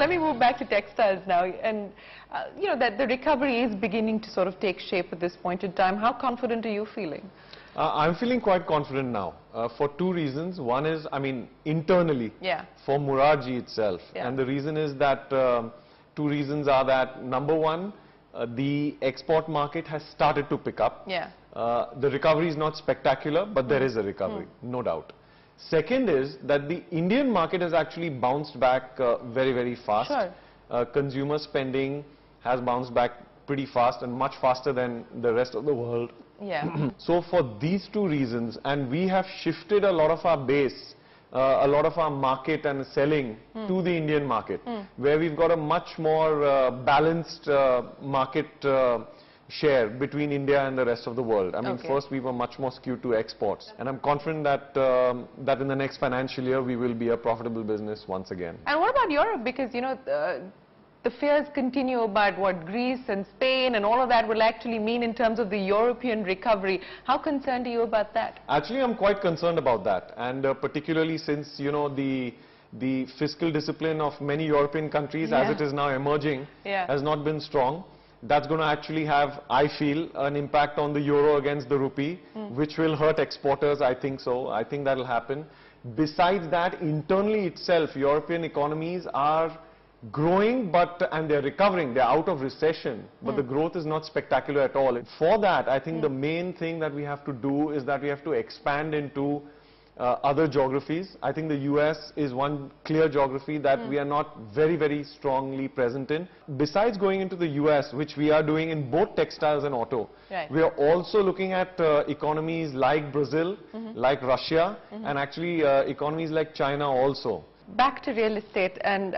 let me move back to textiles now. And, you know, that the recovery is beginning to sort of take shape at this point in time. How confident are you feeling? I'm feeling quite confident now for two reasons. One is, I mean, internally for Morarjee itself. And the reason is that, two reasons are that, number one, the export market has started to pick up. The recovery is not spectacular, but there is a recovery, no doubt. Second is that the Indian market has actually bounced back very, very fast. Consumer spending has bounced back pretty fast and much faster than the rest of the world. So for these two reasons, and we have shifted a lot of our base, a lot of our market and selling to the Indian market, where we've got a much more balanced market share between India and the rest of the world. I mean, first we were much more skewed to exports, and I'm confident that that in the next financial year we will be a profitable business once again. And what about Europe? Because, you know, the fears continue about what Greece and Spain and all of that will actually mean in terms of the European recovery. How concerned are you about that? Actually, I'm quite concerned about that, and particularly since, you know, the fiscal discipline of many European countries as it is now emerging has not been strong. That's going to actually have, I feel, an impact on the euro against the rupee, which will hurt exporters, I think so. I think that will happen. Besides that, internally itself, European economies are growing, and they're recovering. They're out of recession, but the growth is not spectacular at all. For that, I think the main thing that we have to do is that we have to expand into other geographies. I think the US is one clear geography that we are not very, very strongly present in. Besides going into the US, which we are doing in both textiles and auto, we are also looking at economies like Brazil, like Russia, and actually economies like China also. Back to real estate and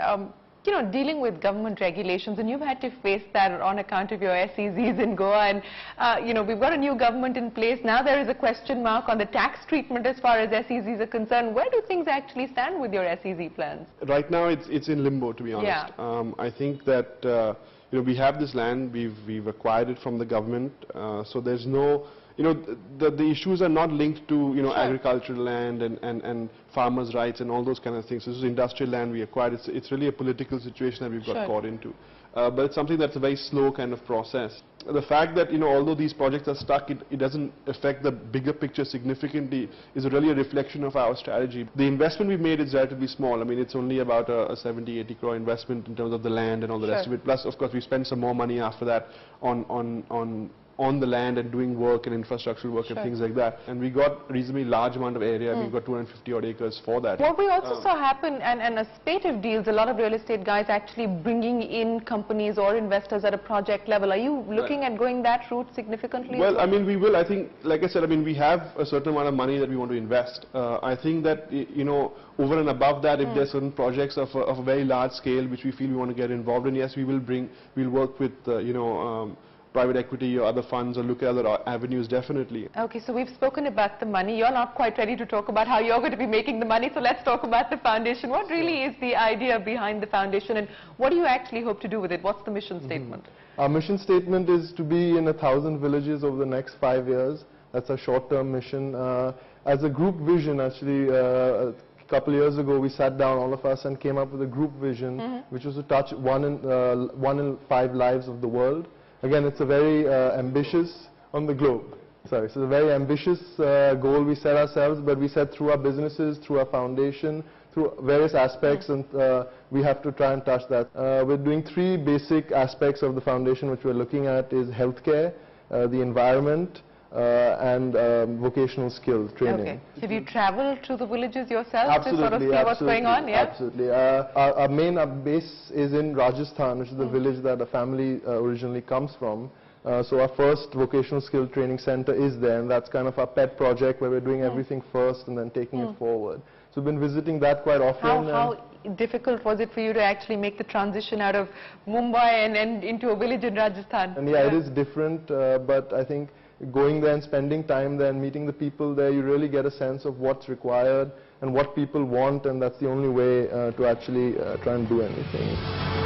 you know, dealing with government regulations, and you've had to face that on account of your SEZs in Goa, and you know, we've got a new government in place. Now there is a question mark on the tax treatment as far as SEZs are concerned. Where do things actually stand with your SEZ plans? Right now it's in limbo, to be honest. I think that you know, we have this land, we've acquired it from the government, so there's no, you know, the issues are not linked to, you know, agricultural land and farmers' rights and all those kind of things. This is industrial land we acquired. It's really a political situation that we've got caught into. But it's something that's a very slow kind of process. The fact that, you know, although these projects are stuck, it doesn't affect the bigger picture significantly is really a reflection of our strategy. The investment we've made is relatively small. I mean, it's only about a 70-80 crore investment in terms of the land and all the rest of it. Plus, of course, we spent some more money after that on the land and doing work and infrastructural work and things like that. And we got a reasonably large amount of area. We've got 250 odd acres for that. What we also saw happen, and a spate of deals, a lot of real estate guys actually bringing in companies or investors at a project level. Are you looking at going that route significantly? Well, I mean, we will. I think, like I said, I mean, we have a certain amount of money that we want to invest. I think that, you know, over and above that, if there's certain projects of a very large scale which we feel we want to get involved in, yes, we'll work with, you know, private equity or other funds or look at other avenues, definitely. Okay, so we've spoken about the money. You're not quite ready to talk about how you're going to be making the money, so let's talk about the foundation. What really is the idea behind the foundation, and what do you actually hope to do with it? What's the mission statement? Our mission statement is to be in 1,000 villages over the next 5 years. That's a short-term mission. As a group vision, actually, a couple of years ago, we sat down, all of us, and came up with a group vision, which was to touch 1 in 5 lives of the world. Again, it's a very ambitious, on the globe. Sorry, so it's a very ambitious goal we set ourselves, but we said through our businesses, through our foundation, through various aspects, and we have to try and touch that. We're doing 3 basic aspects of the foundation which we're looking at is healthcare, the environment, and vocational skill training. Okay. Have you traveled to the villages yourself to sort of see what's going on? Yeah? Absolutely. Our main base is in Rajasthan, which is the village that the family originally comes from. So our first vocational skill training center is there, and that's kind of our pet project where we're doing everything first and then taking it forward. So we've been visiting that quite often. How difficult was it for you to actually make the transition out of Mumbai and into a village in Rajasthan? And yeah, it is different, but I think going there and spending time there and meeting the people there, you really get a sense of what's required and what people want, and that's the only way to actually try and do anything.